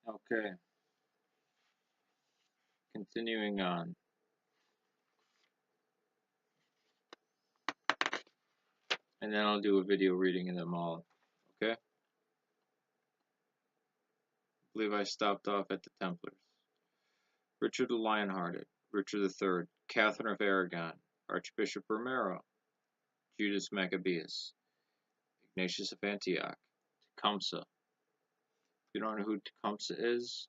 Okay, continuing on. And then I'll do a video reading of them all. Okay? I believe I stopped off at the Templars. Richard the Lionhearted, Richard III, Catherine of Aragon, Archbishop Romero, Judas Maccabeus, Ignatius of Antioch, Tecumseh. If you don't know who Tecumseh is,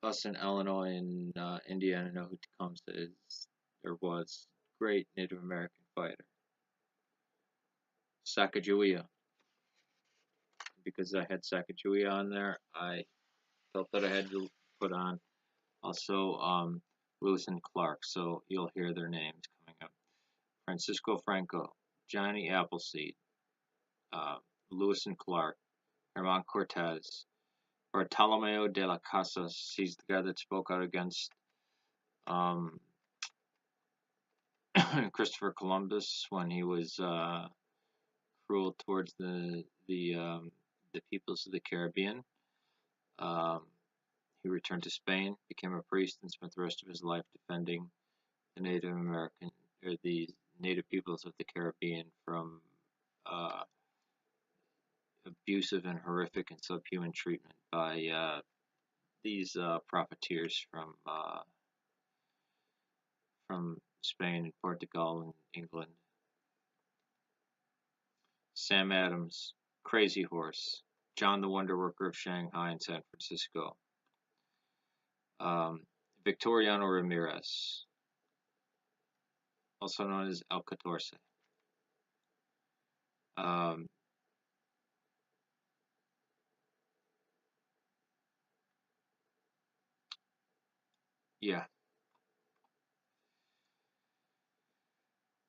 us in Illinois and Indiana know who Tecumseh is or was. Great Native American fighter. Sacagawea. Because I had Sacagawea on there, I felt that I had to put on also Lewis and Clark, so you'll hear their names coming up. Francisco Franco, Johnny Appleseed, uh, Lewis and Clark, Herman Cortez, Bartolomeo de las Casas. He's the guy that spoke out against um, Christopher Columbus when he was cruel towards the peoples of the Caribbean. Um, he returned to Spain, became a priest, and spent the rest of his life defending the Native American or the native peoples of the Caribbean from uh, abusive and horrific and subhuman treatment by these profiteers from Spain and Portugal and England. Sam Adams, Crazy Horse, John the Wonder Worker of Shanghai and San Francisco, um, Victoriano Ramirez, also known as El Catorce. Um, yeah,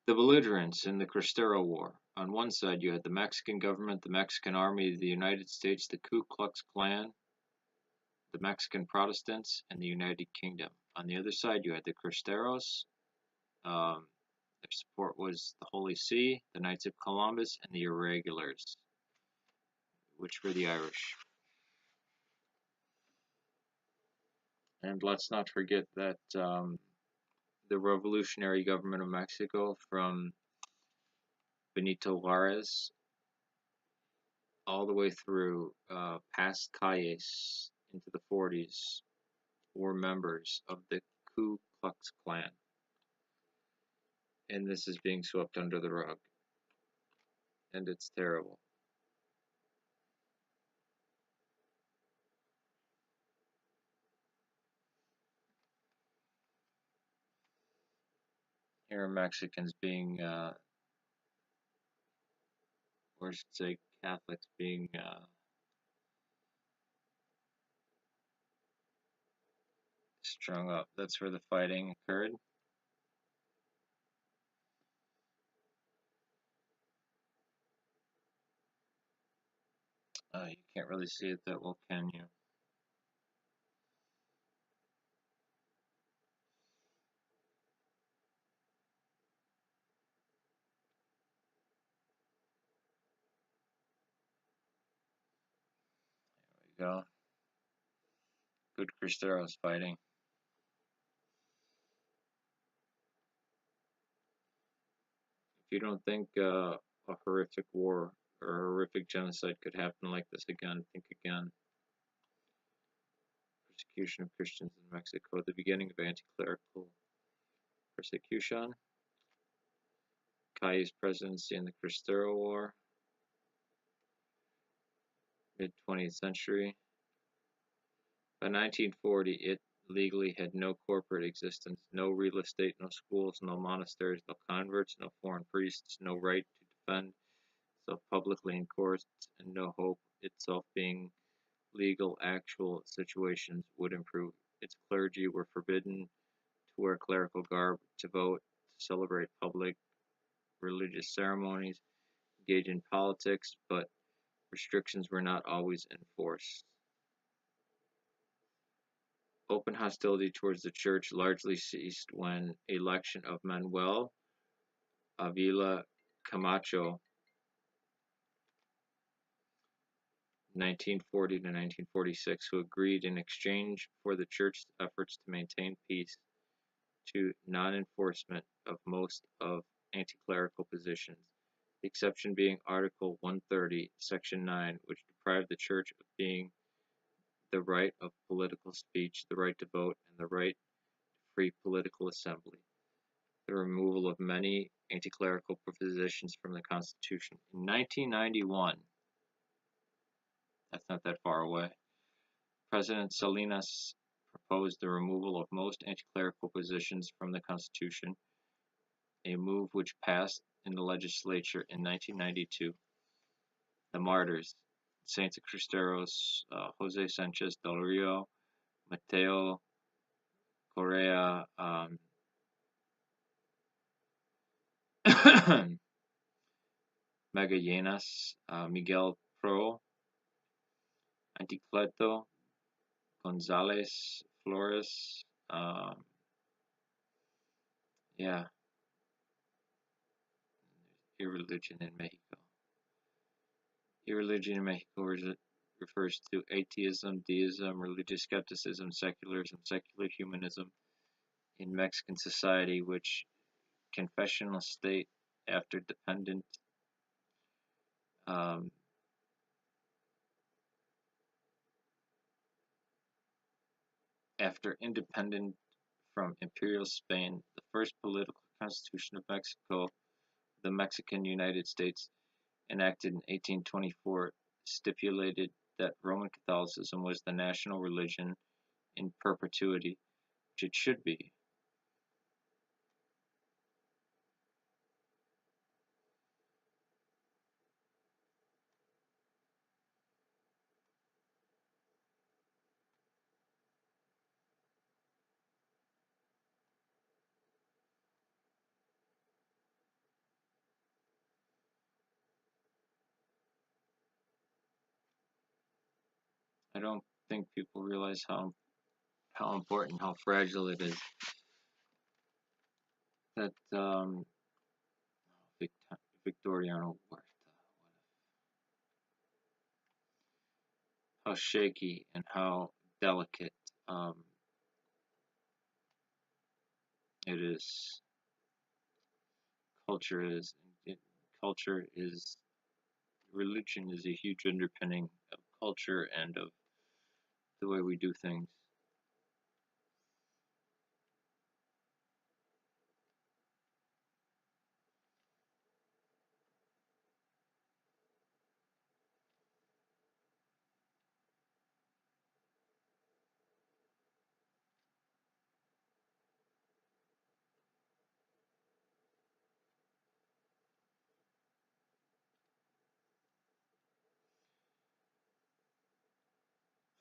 the belligerents in the Cristero War. On one side, you had the Mexican government, the Mexican Army, the United States, the Ku Klux Klan, the Mexican Protestants, and the United Kingdom. On the other side, you had the Cristeros. Their support was the Holy See, the Knights of Columbus, and the Irregulars, which were the Irish. And let's not forget that the revolutionary government of Mexico from Benito Juarez all the way through past Calles into the 40s were members of the Ku Klux Klan. And this is being swept under the rug. And it's terrible. Here are Mexicans being, or I should say Catholics being strung up. That's where the fighting occurred. You can't really see it that well, can you? There we go. Good Cristeros fighting. If you don't think a horrific war or a horrific genocide could happen like this again, think again. Persecution of Christians in Mexico, the beginning of anti-clerical persecution, Calles' presidency in the Cristero War, mid-20th century. By 1940, it legally had no corporate existence, no real estate, no schools, no monasteries, no converts, no foreign priests, no right to defend itself publicly in courts, and no hope itself being legal. Actual situations would improve. Its clergy were forbidden to wear clerical garb, to vote, to celebrate public religious ceremonies, engage in politics, but restrictions were not always enforced. Open hostility towards the church largely ceased when election of Manuel Avila Camacho 1940 to 1946, who agreed in exchange for the church's efforts to maintain peace to non-enforcement of most of anti-clerical positions, the exception being Article 130, Section 9, which deprived the church of being the right of political speech, the right to vote, and the right to free political assembly. The removal of many anti-clerical provisions from the Constitution. In 1991, that's not that far away, President Salinas proposed the removal of most anti-clerical positions from the Constitution, a move which passed in the legislature in 1992. The martyrs, Saints Cristeros, Jose Sanchez del Rio, Mateo Correa, Magallanes, Miguel Pro, Anticleto, Gonzalez Flores, yeah, irreligion in Mexico. Irreligion in Mexico refers to atheism, deism, religious skepticism, secularism, secular humanism in Mexican society, which confessional state after independent from Imperial Spain, the first political constitution of Mexico, the Mexican United States, enacted in 1824, stipulated that Roman Catholicism was the national religion in perpetuity, which it should be. I don't think people realize how important, how fragile it is. That Victoriano Huerta, how shaky and how delicate it is. Culture is. Culture is. Religion is a huge underpinning of culture and of the way we do things.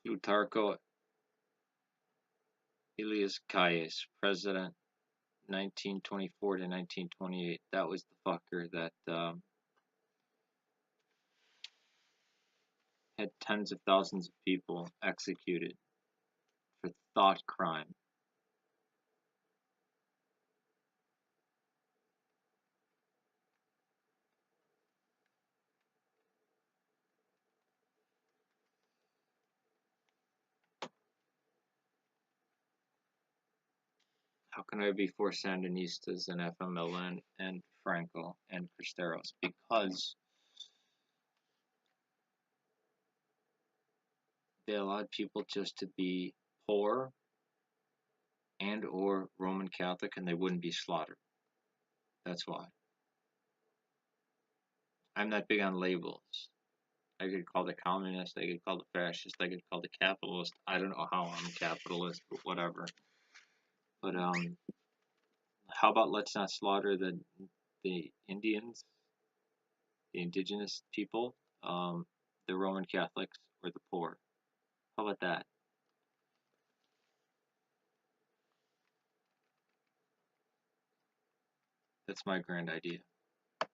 Plutarco Elias Calles, President 1924 to 1928. That was the fucker that had tens of thousands of people executed for thought crime. How can I be for Sandinistas and FMLN and Franco and Cristeros? Because they allowed people just to be poor and or Roman Catholic and they wouldn't be slaughtered. That's why. I'm not big on labels. I get called a communist, I get called a fascist, I get called a capitalist. I don't know how I'm a capitalist, but whatever. But how about let's not slaughter the Indians, the indigenous people, the Roman Catholics, or the poor? How about that? That's my grand idea.